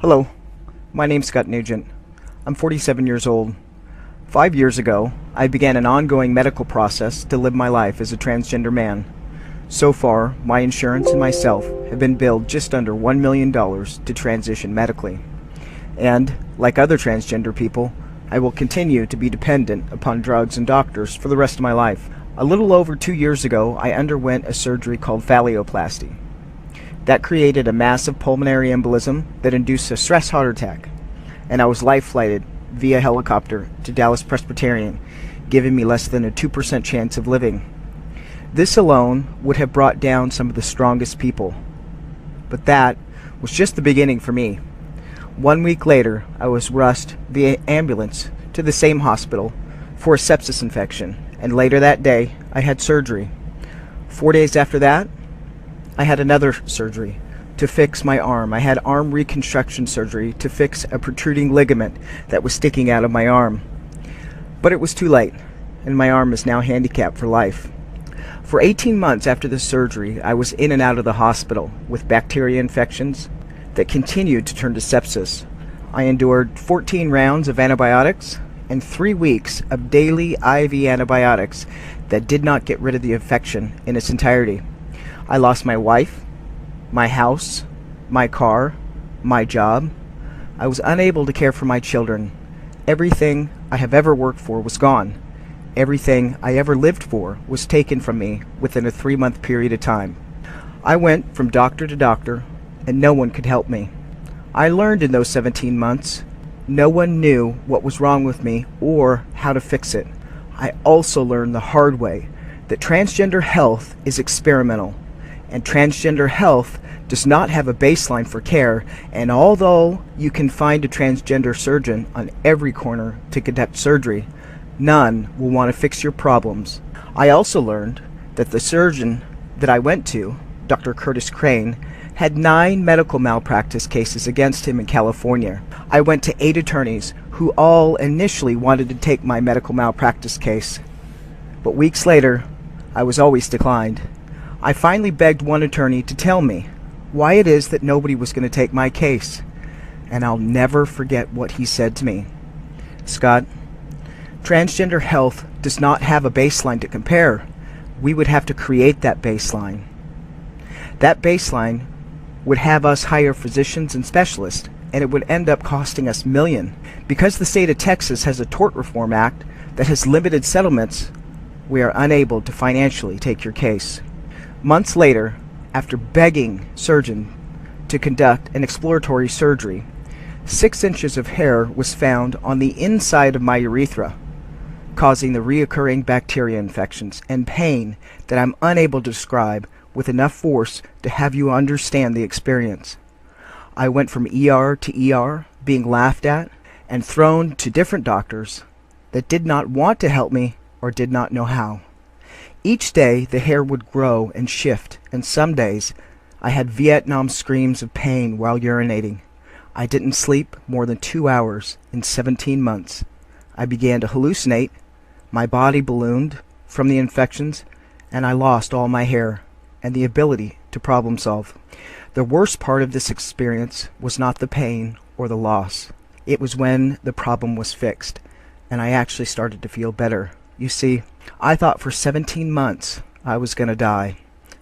Hello, my name's Scott Nugent. I'm 47 years old. 5 years ago, I began an ongoing medical process to live my life as a transgender man. So far, my insurance and myself have been billed just under $1 million to transition medically. And, like other transgender people, I will continue to be dependent upon drugs and doctors for the rest of my life. A little over 2 years ago, I underwent a surgery called faloplastia. That created a massive pulmonary embolism that induced a stress heart attack, and I was life-flighted via helicopter to Dallas Presbyterian, giving me less than a 2% chance of living. This alone would have brought down some of the strongest people. But that was just the beginning for me. 1 week later, I was rushed via ambulance to the same hospital for a sepsis infection, and later that day, I had surgery. 4 days after that, I had another surgery to fix my arm. I had arm reconstruction surgery to fix a protruding ligament that was sticking out of my arm. But it was too late, and my arm is now handicapped for life. For 18 months after the surgery, I was in and out of the hospital with bacteria infections that continued to turn to sepsis. I endured 14 rounds of antibiotics and 3 weeks of daily IV antibiotics that did not get rid of the infection in its entirety. I lost my wife, my house, my car, my job. I was unable to care for my children. Everything I have ever worked for was gone. Everything I ever lived for was taken from me within a 3-month period of time. I went from doctor to doctor, and no one could help me. I learned in those 17 months, no one knew what was wrong with me or how to fix it. I also learned the hard way that transgender health is experimental, and transgender health does not have a baseline for care, and although you can find a transgender surgeon on every corner to conduct surgery, none will want to fix your problems. I also learned that the surgeon that I went to, Dr. Curtis Crane, had 9 medical malpractice cases against him in California. I went to 8 attorneys who all initially wanted to take my medical malpractice case, but weeks later, I was always declined. I finally begged one attorney to tell me why it is that nobody was going to take my case, and I'll never forget what he said to me. Scott, transgender health does not have a baseline to compare. We would have to create that baseline. That baseline would have us hire physicians and specialists, and it would end up costing us millions. Because the state of Texas has a tort reform act that has limited settlements, we are unable to financially take your case. Months later, after begging surgeon to conduct an exploratory surgery, 6 inches of hair was found on the inside of my urethra, causing the reoccurring bacteria infections and pain that I'm unable to describe with enough force to have you understand the experience. I went from ER to ER, being laughed at and thrown to different doctors that did not want to help me or did not know how. Each day the hair would grow and shift, and some days I had Vietnam screams of pain while urinating. I didn't sleep more than 2 hours in 17 months. I began to hallucinate, my body ballooned from the infections, and I lost all my hair and the ability to problem solve. The worst part of this experience was not the pain or the loss. It was when the problem was fixed, and I actually started to feel better. You see, I thought for 17 months I was going to die,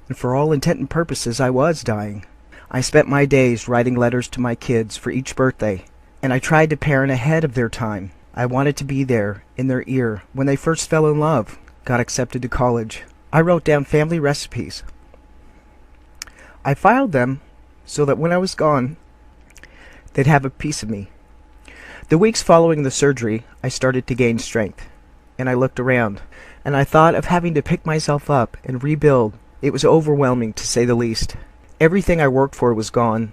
and for all intent and purposes I was dying. I spent my days writing letters to my kids for each birthday, and I tried to parent ahead of their time. I wanted to be there in their ear when they first fell in love, got accepted to college. I wrote down family recipes. I filed them so that when I was gone, they'd have a piece of me. The weeks following the surgery, I started to gain strength, and I looked around, and I thought of having to pick myself up and rebuild. It was overwhelming, to say the least. Everything I worked for was gone.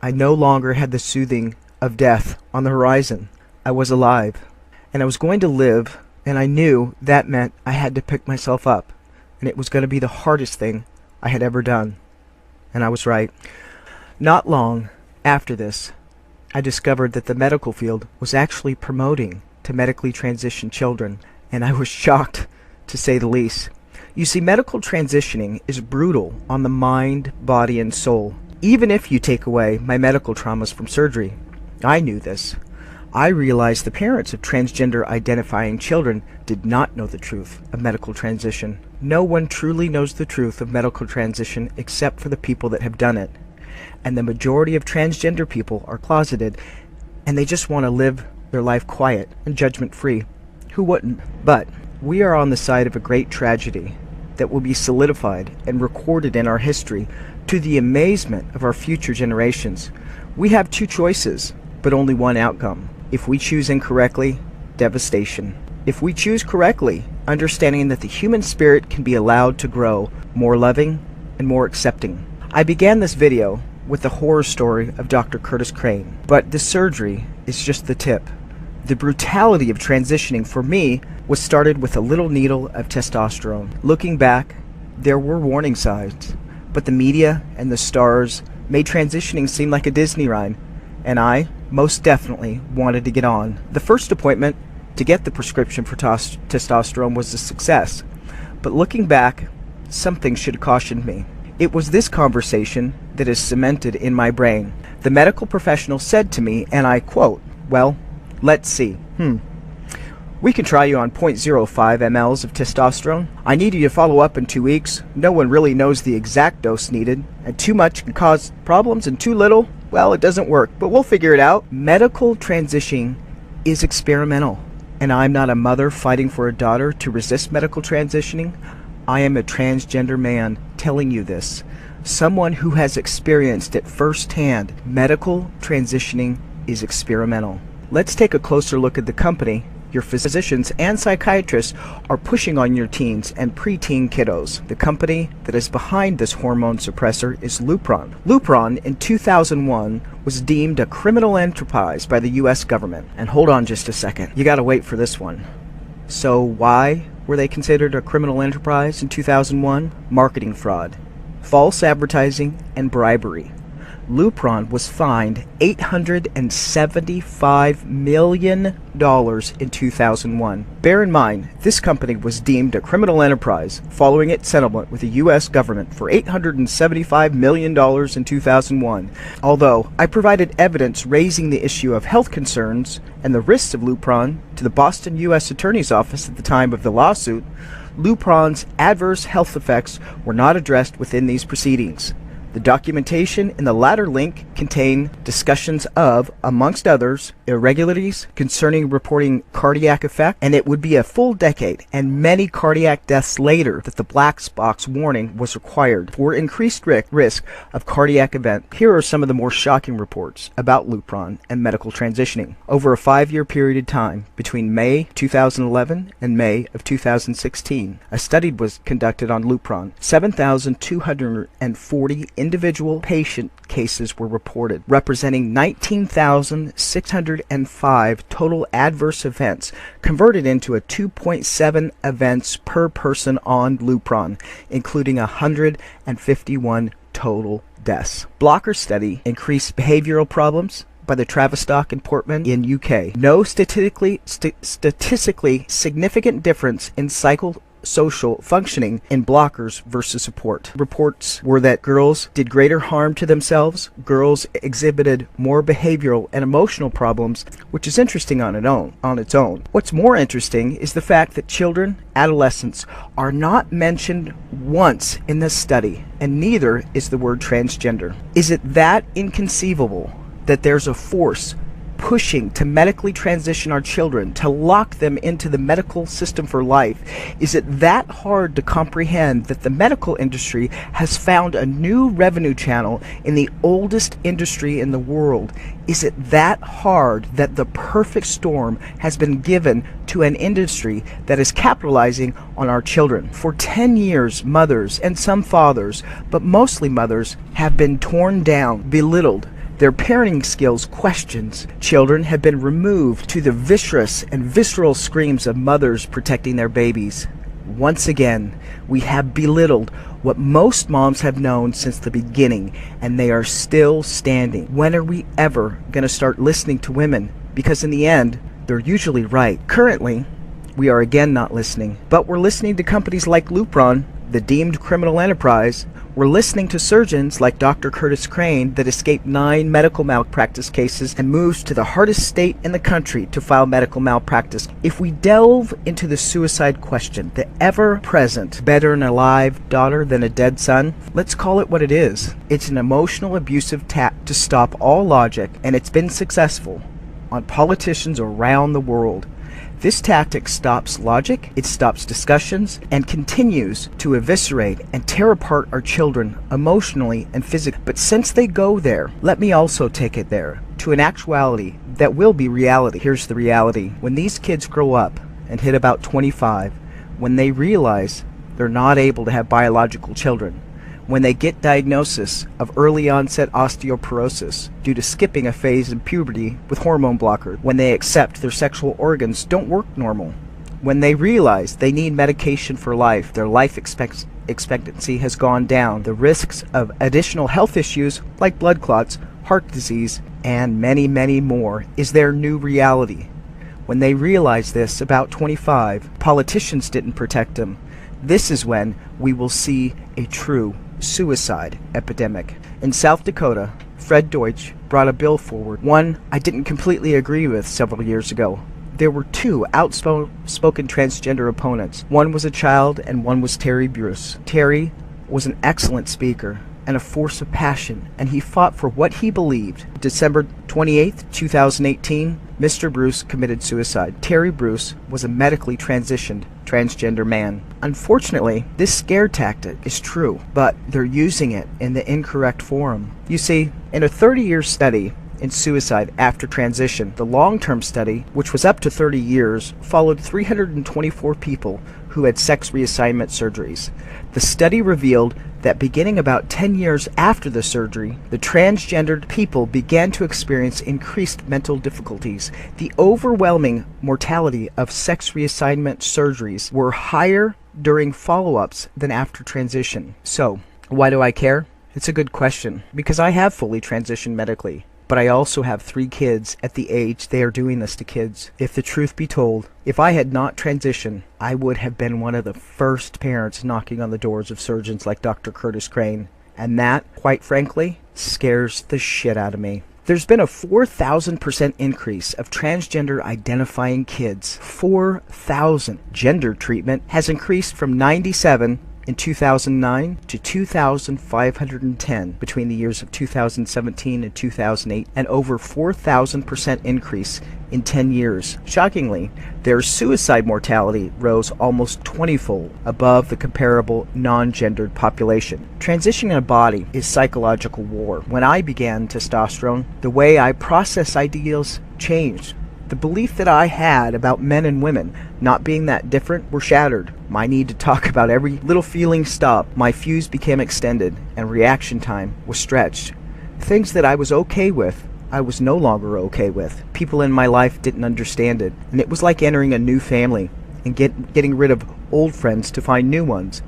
I no longer had the soothing of death on the horizon. I was alive, and I was going to live, and I knew that meant I had to pick myself up, and it was going to be the hardest thing I had ever done. And I was right. Not long after this, I discovered that the medical field was actually promoting to medically transition children, and I was shocked, to say the least. You see, medical transitioning is brutal on the mind, body, and soul. Even if you take away my medical traumas from surgery, I knew this. I realized the parents of transgender identifying children did not know the truth of medical transition. No one truly knows the truth of medical transition except for the people that have done it. And the majority of transgender people are closeted, and they just want to live their life quiet and judgment-free. Who wouldn't? But we are on the side of a great tragedy that will be solidified and recorded in our history to the amazement of our future generations. We have two choices, but only one outcome. If we choose incorrectly, devastation. If we choose correctly, understanding that the human spirit can be allowed to grow more loving and more accepting. I began this video with the horror story of Dr. Curtis Crane, but the surgery is just the tip. The brutality of transitioning for me was started with a little needle of testosterone. Looking back, there were warning signs, but the media and the stars made transitioning seem like a Disney ride, and I most definitely wanted to get on. The first appointment to get the prescription for testosterone was a success, but looking back, something should have cautioned me. It was this conversation that is cemented in my brain. The medical professional said to me, and I quote, "Well, let's see. We can try you on 0.05 mLs of testosterone. I need you to follow up in 2 weeks. No one really knows the exact dose needed, and too much can cause problems, and too little, well, it doesn't work, but we'll figure it out." Medical transitioning is experimental, and I'm not a mother fighting for a daughter to resist medical transitioning. I am a transgender man telling you this. Someone who has experienced it firsthand. Medical transitioning is experimental. Let's take a closer look at the company your physicians and psychiatrists are pushing on your teens and preteen kiddos. The company that is behind this hormone suppressor is Lupron. Lupron in 2001 was deemed a criminal enterprise by the US government. And hold on just a second, you gotta wait for this one. So why were they considered a criminal enterprise in 2001? Marketing fraud, false advertising, and bribery. Lupron was fined $875 million in 2001. Bear in mind, this company was deemed a criminal enterprise following its settlement with the US government for $875 million in 2001. Although I provided evidence raising the issue of health concerns and the risks of Lupron to the Boston US Attorney's Office at the time of the lawsuit, Lupron's adverse health effects were not addressed within these proceedings. The documentation in the latter link contain discussions of, amongst others, irregularities concerning reporting cardiac effect, and it would be a full decade and many cardiac deaths later that the black box warning was required for increased risk of cardiac event. Here are some of the more shocking reports about Lupron and medical transitioning. Over a 5-year period of time, between May 2011 and May of 2016, a study was conducted on Lupron. 7,240 individual patient cases were reported, representing 19,605 total adverse events, converted into a 2.7 events per person on Lupron, including 151 total deaths. Blocker study increased behavioral problems by the Tavistock and Portman in UK. No statistically significant difference in social functioning in blockers versus support. Reports were that girls did greater harm to themselves, girls exhibited more behavioral and emotional problems, which is interesting on its own. What's more interesting is the fact that children, adolescents, are not mentioned once in this study, and neither is the word transgender. Is it that inconceivable that there's a force pushing to medically transition our children, to lock them into the medical system for life? Is it that hard to comprehend that the medical industry has found a new revenue channel in the oldest industry in the world? Is it that hard that the perfect storm has been given to an industry that is capitalizing on our children? For 10 years, mothers and some fathers, but mostly mothers, have been torn down, belittled, their parenting skills questioned. Children have been removed to the visceral screams of mothers protecting their babies. Once again, we have belittled what most moms have known since the beginning, and they are still standing. When are we ever going to start listening to women? Because in the end, they're usually right. Currently, we are again not listening, but we're listening to companies like Lupron, the deemed criminal enterprise, We're listening to surgeons like Dr. Curtis Crane that escaped 9 medical malpractice cases and moves to the hardest state in the country to file medical malpractice. If we delve into the suicide question, the ever-present better an alive daughter than a dead son, let's call it what it is. It's an emotional abusive tact to stop all logic, and it's been successful on politicians around the world. This tactic stops logic, it stops discussions, and continues to eviscerate and tear apart our children emotionally and physically. But since they go there, let me also take it there, to an actuality that will be reality. Here's the reality. When these kids grow up and hit about 25, when they realize they're not able to have biological children, when they get diagnosis of early onset osteoporosis due to skipping a phase in puberty with hormone blockers, when they accept their sexual organs don't work normal, when they realize they need medication for life, their life expectancy has gone down, the risks of additional health issues like blood clots, heart disease, and many, many more is their new reality. When they realize this, about 25, politicians didn't protect them. This is when we will see a true suicide epidemic. In South Dakota, Fred Deutsch brought a bill forward, one I didn't completely agree with several years ago. There were 2 outspoken transgender opponents. One was a child and one was Terry Bruce. Terry was an excellent speaker and a force of passion, and he fought for what he believed. December 28th, 2018, Mr. Bruce committed suicide. Terry Bruce was a medically transitioned transgender man. Unfortunately, this scare tactic is true, but they're using it in the incorrect forum. You see, in a 30-year study in suicide after transition, the long-term study, which was up to 30 years, followed 324 people who had sex reassignment surgeries. The study revealed that beginning about 10 years after the surgery, the transgendered people began to experience increased mental difficulties. The overwhelming mortality of sex reassignment surgeries were higher during follow-ups than after transition. So, why do I care? It's a good question, because I have fully transitioned medically. But I also have 3 kids at the age they are doing this to kids. If the truth be told, if I had not transitioned, I would have been one of the first parents knocking on the doors of surgeons like Dr. Curtis Crane. And that, quite frankly, scares the shit out of me. There's been a 4,000% increase of transgender identifying kids. 4,000. Gender treatment has increased from 97 in 2009 to 2,510 between the years of 2017 and 2008, and over 4,000% increase in 10 years. Shockingly, their suicide mortality rose almost 20-fold above the comparable non-gendered population. Transitioning a body is psychological war. When I began testosterone, the way I process ideals changed. The belief that I had about men and women not being that different were shattered. My need to talk about every little feeling stopped. My fuse became extended, and reaction time was stretched. Things that I was okay with, I was no longer okay with. People in my life didn't understand it, and it was like entering a new family and getting rid of old friends to find new ones.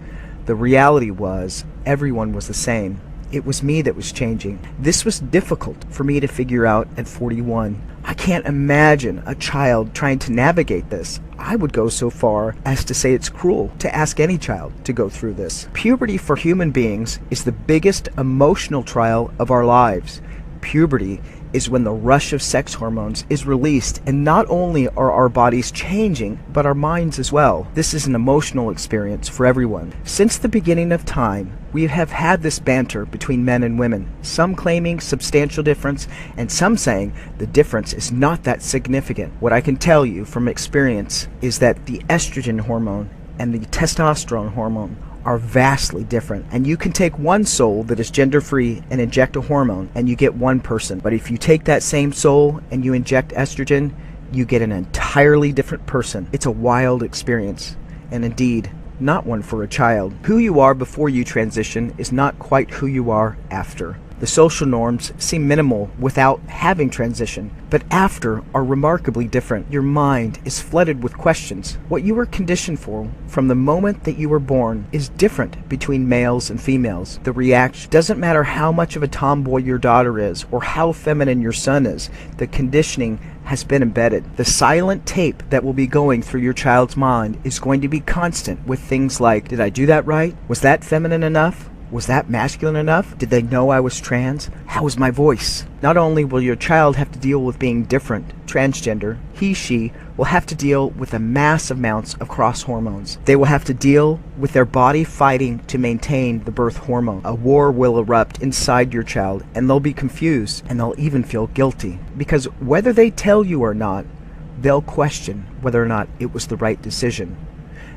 The reality was, everyone was the same. It was me that was changing. This was difficult for me to figure out at 41. I can't imagine a child trying to navigate this. I would go so far as to say it's cruel to ask any child to go through this. Puberty for human beings is the biggest emotional trial of our lives. Puberty is when the rush of sex hormones is released, and not only are our bodies changing, but our minds as well. This is an emotional experience for everyone. Since the beginning of time, we have had this banter between men and women, some claiming substantial difference, and some saying the difference is not that significant. What I can tell you from experience is that the estrogen hormone and the testosterone hormone are vastly different, and you can take one soul that is gender-free and inject a hormone and you get one person, but if you take that same soul and you inject estrogen, you get an entirely different person. It's a wild experience, and indeed not one for a child. Who you are before you transition is not quite who you are after. The social norms seem minimal without having transition, but after are remarkably different. Your mind is flooded with questions. What you were conditioned for from the moment that you were born is different between males and females. The reaction doesn't matter how much of a tomboy your daughter is or how feminine your son is. The conditioning has been embedded. The silent tape that will be going through your child's mind is going to be constant with things like, did I do that right? Was that feminine enough? Was that masculine enough? Did they know I was trans? How was my voice? Not only will your child have to deal with being different, transgender, he, she, will have to deal with the massive amounts of cross hormones. They will have to deal with their body fighting to maintain the birth hormone. A war will erupt inside your child, and they'll be confused, and they'll even feel guilty. Because whether they tell you or not, they'll question whether or not it was the right decision.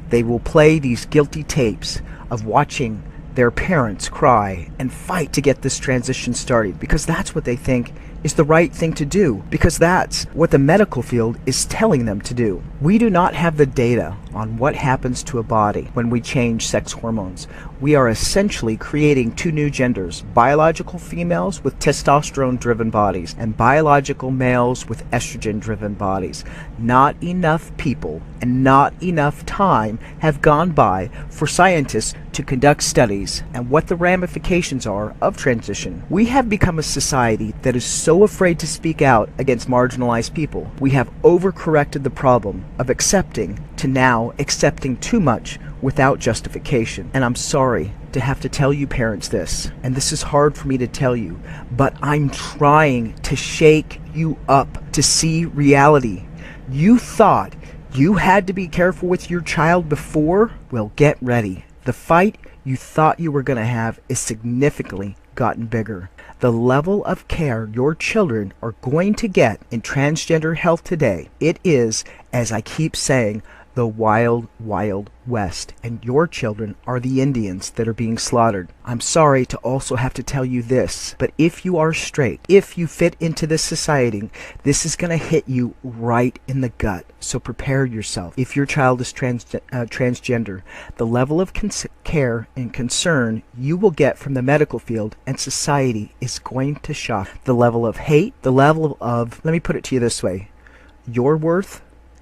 They will play these guilty tapes of watching their parents cry and fight to get this transition started, because that's what they think is the right thing to do, because that's what the medical field is telling them to do. We do not have the data on what happens to a body when we change sex hormones. We are essentially creating two new genders, biological females with testosterone-driven bodies and biological males with estrogen-driven bodies. Not enough people and not enough time have gone by for scientists to conduct studies and what the ramifications are of transition. We have become a society that is so afraid to speak out against marginalized people. We have overcorrected the problem of accepting to now accepting too much without justification. And I'm sorry to have to tell you parents this, and this is hard for me to tell you, but I'm trying to shake you up to see reality. You thought you had to be careful with your child before? Well, get ready. The fight you thought you were going to have is significantly gotten bigger. The level of care your children are going to get in transgender health today, it is, as I keep saying, the wild, wild west, and your children are the Indians that are being slaughtered. I'm sorry to also have to tell you this, but if you are straight, if you fit into this society, this is going to hit you right in the gut. So prepare yourself. If your child is transgender, the level of care and concern you will get from the medical field and society is going to shock. The level of hate, the level of, let me put it to you this way, your worth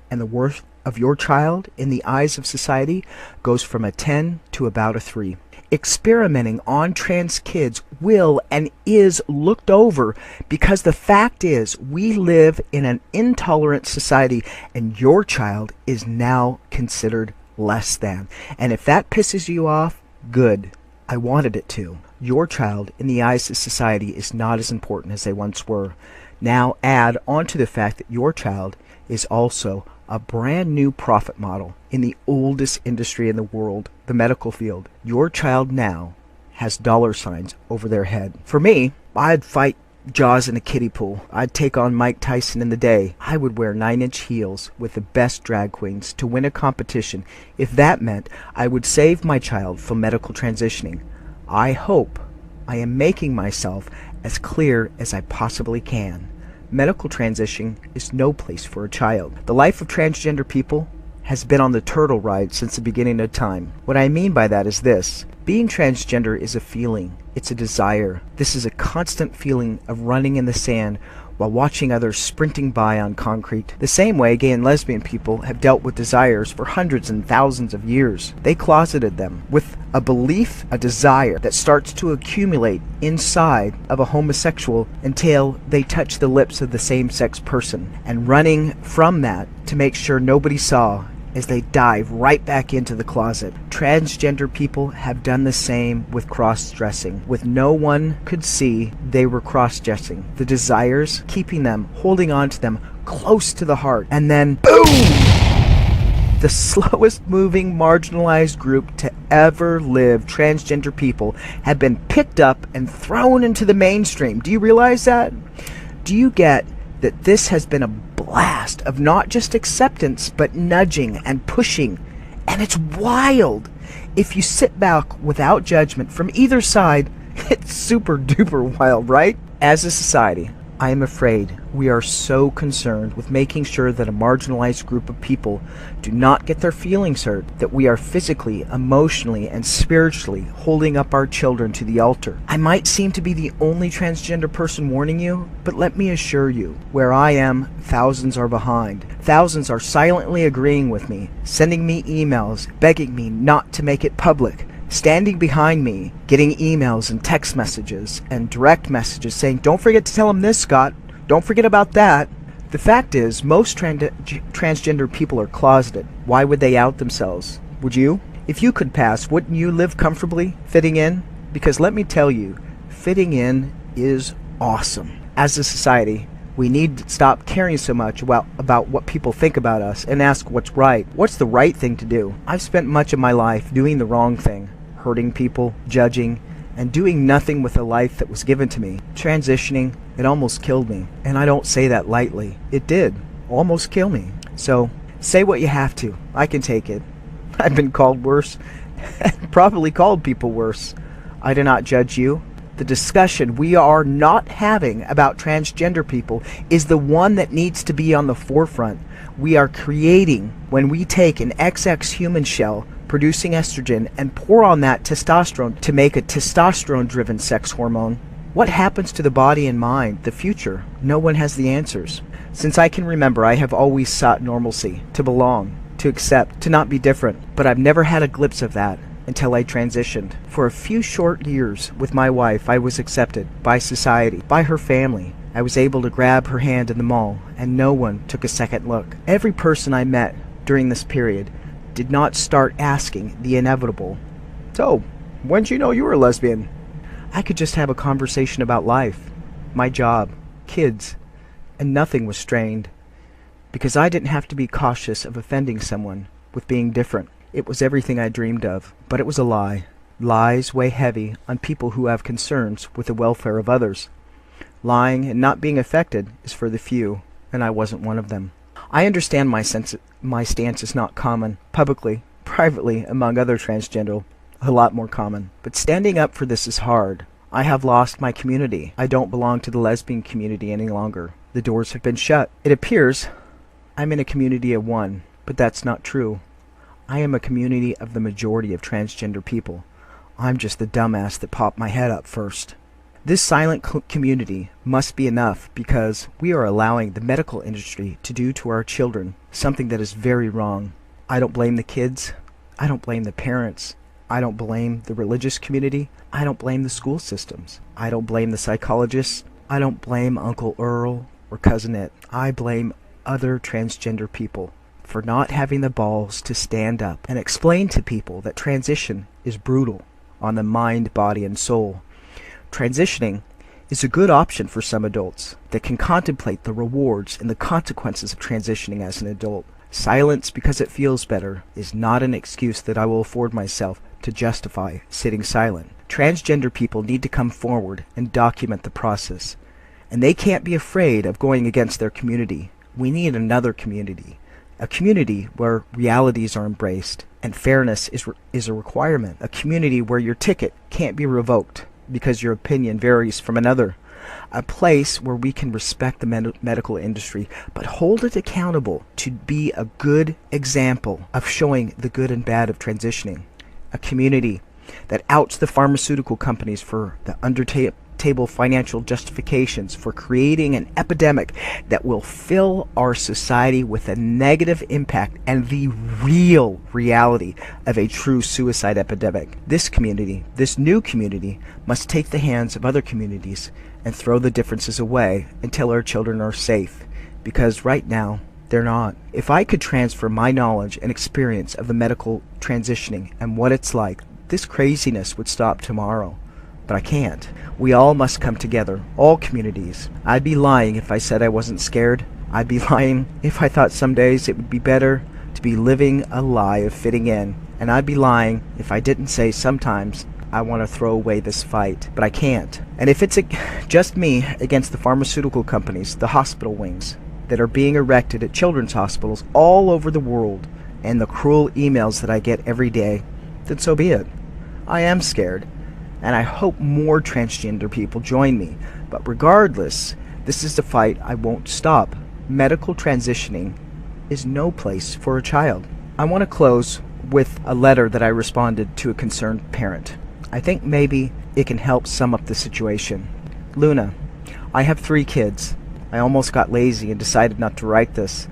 and the worth of your child in the eyes of society goes from a 10 to about a 3. Experimenting on trans kids will and is looked over, because the fact is we live in an intolerant society and your child is now considered less than. And if that pisses you off, good. I wanted it to. Your child in the eyes of society is not as important as they once were. Now add onto the fact that your child is also a brand new profit model in the oldest industry in the world, the medical field. Your child now has dollar signs over their head. For me, I'd fight Jaws in a kiddie pool. I'd take on Mike Tyson in the day. I would wear 9-inch heels with the best drag queens to win a competition if that meant I would save my child from medical transitioning. I hope I am making myself as clear as I possibly can. Medical transition is no place for a child. The life of transgender people has been on the turtle ride since the beginning of time. What I mean by that is this. Being transgender is a feeling. It's a desire. This is a constant feeling of running in the sand while watching others sprinting by on concrete. The same way gay and lesbian people have dealt with desires for hundreds and thousands of years. They closeted them with a belief, a desire that starts to accumulate inside of a homosexual until they touch the lips of the same-sex person, and running from that to make sure nobody saw as they dive right back into the closet. Transgender people have done the same with cross-dressing. With no one could see they were cross-dressing. The desires keeping them, holding on to them close to the heart. And then, boom! The slowest moving marginalized group to ever live, transgender people, have been picked up and thrown into the mainstream. Do you realize that? Do you get that this has been a blast of not just acceptance, but nudging and pushing? And it's wild. If you sit back without judgment from either side, it's super duper wild, right? As a society, I am afraid we are so concerned with making sure that a marginalized group of people do not get their feelings hurt that we are physically, emotionally, and spiritually holding up our children to the altar. I might seem to be the only transgender person warning you, but let me assure you, where I am, thousands are behind. Thousands are silently agreeing with me, sending me emails, begging me not to make it public, standing behind me, getting emails and text messages and direct messages saying, don't forget to tell him this, Scott. Don't forget about that. The fact is, most transgender people are closeted. Why would they out themselves? Would you? If you could pass, wouldn't you live comfortably, fitting in? Because let me tell you, fitting in is awesome. As a society, we need to stop caring so much about what people think about us and ask what's right. What's the right thing to do? I've spent much of my life doing the wrong thing, hurting people, judging, and doing nothing with the life that was given to me. Transitioning, it almost killed me. And I don't say that lightly. It did almost kill me. So, say what you have to. I can take it. I've been called worse, and probably called people worse. I do not judge you. The discussion we are not having about transgender people is the one that needs to be on the forefront. We are creating, when we take an XX human shell producing estrogen and pour on that testosterone to make a testosterone-driven sex hormone, what happens to the body and mind, the future? No one has the answers. Since I can remember, I have always sought normalcy, to belong, to accept, to not be different, but I've never had a glimpse of that until I transitioned. For a few short years with my wife, I was accepted by society, by her family. I was able to grab her hand in the mall, and no one took a second look. Every person I met during this period did not start asking the inevitable. So, when'd you know you were a lesbian? I could just have a conversation about life, my job, kids, and nothing was strained, because I didn't have to be cautious of offending someone with being different. It was everything I dreamed of, but it was a lie. Lies weigh heavy on people who have concerns with the welfare of others. Lying and not being affected is for the few, and I wasn't one of them. I understand my stance is not common, publicly, privately, among other transgender, a lot more common. But standing up for this is hard. I have lost my community. I don't belong to the lesbian community any longer. The doors have been shut. It appears I'm in a community of one, but that's not true. I am a community of the majority of transgender people. I'm just the dumbass that popped my head up first. This silent community must be enough because we are allowing the medical industry to do to our children something that is very wrong. I don't blame the kids. I don't blame the parents. I don't blame the religious community. I don't blame the school systems. I don't blame the psychologists. I don't blame Uncle Earl or Cousin It. I blame other transgender people for not having the balls to stand up and explain to people that transition is brutal on the mind, body, and soul. Transitioning is a good option for some adults that can contemplate the rewards and the consequences of transitioning as an adult. Silence because it feels better is not an excuse that I will afford myself to justify sitting silent. Transgender people need to come forward and document the process, and they can't be afraid of going against their community. We need another community. A community where realities are embraced and fairness is a requirement. A community where your ticket can't be revoked because your opinion varies from another. A place where we can respect the medical industry but hold it accountable to be a good example of showing the good and bad of transitioning. A community that outs the pharmaceutical companies for the undertable financial justifications for creating an epidemic that will fill our society with a negative impact and the real reality of a true suicide epidemic. This community, this new community, must take the hands of other communities and throw the differences away until our children are safe, because right now they're not. If I could transfer my knowledge and experience of the medical transitioning and what it's like, this craziness would stop tomorrow. But I can't. We all must come together, all communities. I'd be lying if I said I wasn't scared. I'd be lying if I thought some days it would be better to be living a lie of fitting in. And I'd be lying if I didn't say sometimes I want to throw away this fight. But I can't. And if it's just me against the pharmaceutical companies, the hospital wings that are being erected at children's hospitals all over the world, and the cruel emails that I get every day, then so be it. I am scared. And I hope more transgender people join me. But regardless, this is the fight I won't stop. Medical transitioning is no place for a child. I want to close with a letter that I responded to a concerned parent. I think maybe it can help sum up the situation. Luna, I have 3 kids. I almost got lazy and decided not to write this,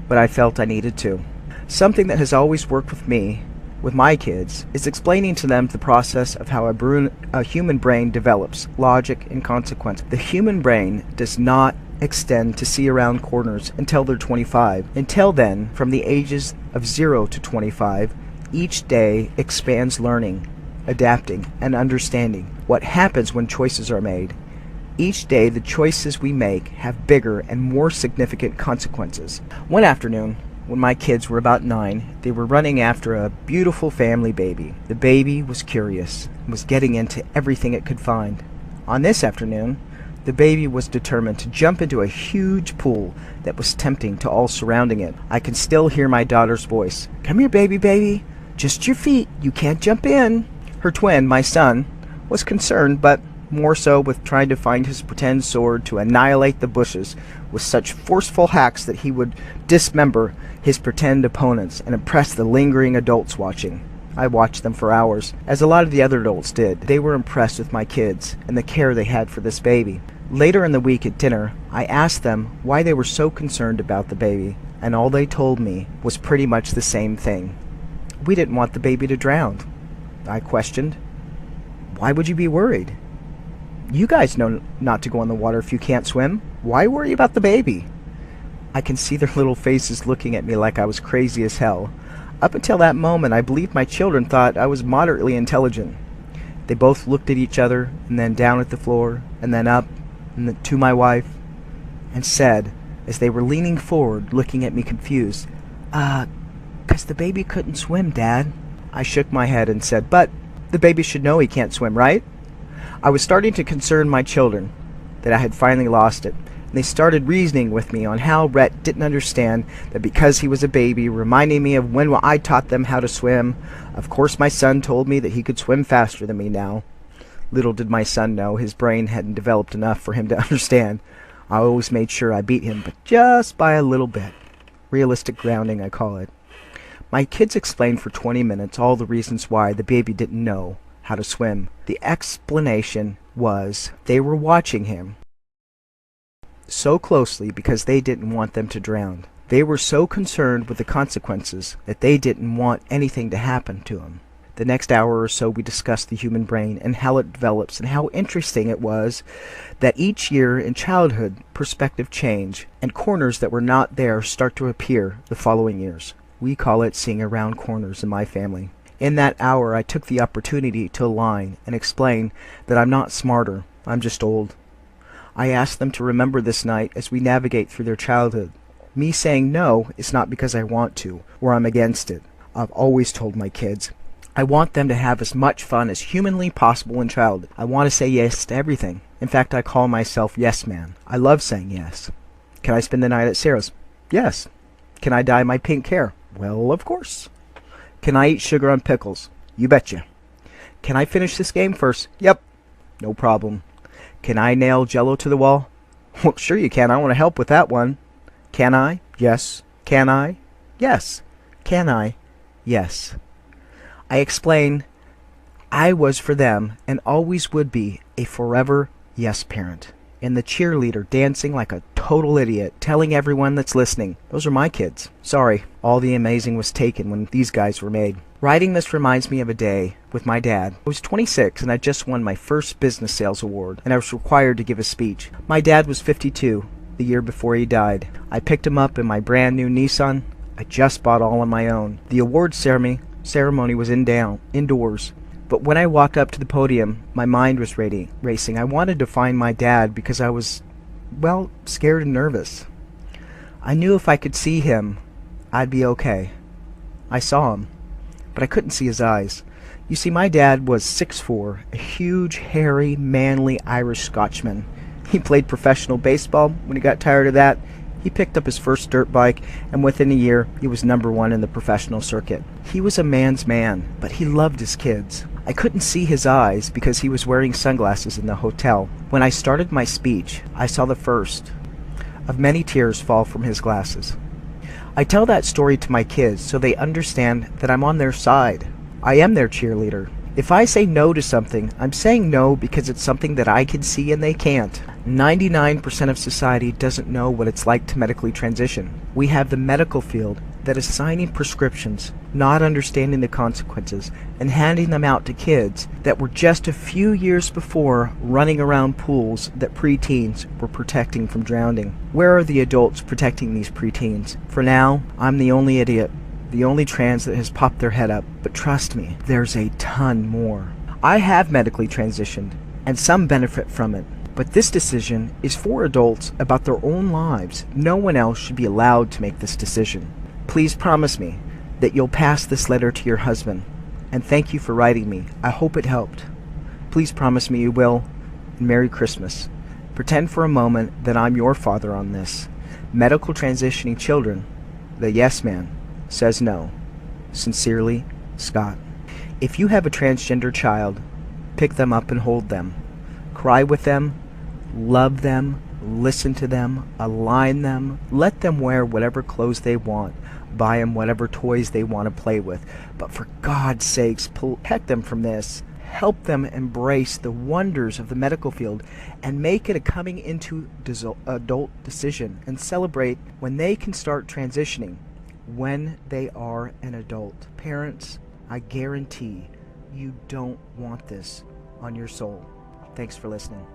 but I felt I needed to. Something that has always worked with me with my kids is explaining to them the process of how a human brain develops, logic and consequence. The human brain does not extend to see around corners until they're 25. Until then, from the ages of 0 to 25, each day expands learning adapting, and understanding what happens when choices are made. Each day, the choices we make have bigger and more significant consequences. One afternoon, when my kids were about 9, they were running after a beautiful family baby. The baby was curious and was getting into everything it could find. On this afternoon, the baby was determined to jump into a huge pool that was tempting to all surrounding it. I can still hear my daughter's voice. "Come here, baby. Just your feet. You can't jump in." Her twin, my son, was concerned, but more so with trying to find his pretend sword to annihilate the bushes with such forceful hacks that he would dismember his pretend opponents and impress the lingering adults watching. I watched them for hours, as a lot of the other adults did. They were impressed with my kids and the care they had for this baby. Later in the week at dinner, I asked them why they were so concerned about the baby, and all they told me was pretty much the same thing. "We didn't want the baby to drown." I questioned, "Why would you be worried? You guys know not to go in the water if you can't swim. Why worry about the baby?" I can see their little faces looking at me like I was crazy as hell. Up until that moment, I believed my children thought I was moderately intelligent. They both looked at each other, and then down at the floor, and then up, and then to my wife, and said, as they were leaning forward, looking at me confused, 'Cause the baby couldn't swim, Dad." I shook my head and said, "But the baby should know he can't swim, right?" I was starting to concern my children that I had finally lost it, and they started reasoning with me on how Rhett didn't understand that because he was a baby, reminding me of when I taught them how to swim. Of course, my son told me that he could swim faster than me now. Little did my son know his brain hadn't developed enough for him to understand. I always made sure I beat him, but just by a little bit. Realistic grounding, I call it. My kids explained for 20 minutes all the reasons why the baby didn't know how to swim. The explanation was they were watching him so closely because they didn't want them to drown. They were so concerned with the consequences that they didn't want anything to happen to him. The next hour or so we discussed the human brain and how it develops and how interesting it was that each year in childhood perspective change and corners that were not there start to appear the following years. We call it seeing around corners in my family. In that hour I took the opportunity to align and explain that I'm not smarter, I'm just old. I asked them to remember this night as we navigate through their childhood. Me saying no is not because I want to or I'm against it. I've always told my kids I want them to have as much fun as humanly possible in childhood. I want to say yes to everything. In fact, I call myself yes man. I love saying yes. Can I spend the night at Sarah's? Yes. Can I dye my pink hair? Well, of course. Can I eat sugar on pickles? You betcha. Can I finish this game first? Yep. No problem. Can I nail Jell-O to the wall? Well, sure you can. I want to help with that one. Can I? Yes. Can I? Yes. Can I? Yes. I explain I was for them and always would be a forever yes parent. And the cheerleader dancing like a total idiot, telling everyone that's listening, those are my kids. Sorry, all the amazing was taken when these guys were made. Writing this reminds me of a day with my dad. I was 26 and I just won my first business sales award, and I was required to give a speech. My dad was 52 the year before he died. I picked him up in my brand new Nissan I just bought all on my own. The award ceremony was indoors. But when I walked up to the podium, my mind was racing. I wanted to find my dad because I was, well, scared and nervous. I knew if I could see him, I'd be okay. I saw him, but I couldn't see his eyes. You see, my dad was 6'4", a huge, hairy, manly Irish Scotchman. He played professional baseball. When he got tired of that, he picked up his first dirt bike, and within a year, he was #1 in the professional circuit. He was a man's man, but he loved his kids. I couldn't see his eyes because he was wearing sunglasses in the hotel. When I started my speech, I saw the first of many tears fall from his glasses. I tell that story to my kids so they understand that I'm on their side. I am their cheerleader. If I say no to something, I'm saying no because it's something that I can see and they can't. 99% of society doesn't know what it's like to medically transition. We have the medical field that is signing prescriptions, not understanding the consequences, and handing them out to kids that were just a few years before running around pools that preteens were protecting from drowning. Where are the adults protecting these preteens? For now, I'm the only idiot, the only trans that has popped their head up, but trust me, there's a ton more. I have medically transitioned, and some benefit from it. But this decision is for adults about their own lives. No one else should be allowed to make this decision. Please promise me that you'll pass this letter to your husband, and thank you for writing me. I hope it helped. Please promise me you will, and Merry Christmas. Pretend for a moment that I'm your father on this. Medical transitioning children, the yes man, says no. Sincerely, Scott. If you have a transgender child, pick them up and hold them. Cry with them, love them, listen to them, align them, let them wear whatever clothes they want, buy them whatever toys they want to play with. But for God's sakes, protect them from this. Help them embrace the wonders of the medical field and make it a coming into adult decision, and celebrate when they can start transitioning when they are an adult. Parents, I guarantee you don't want this on your soul. Thanks for listening.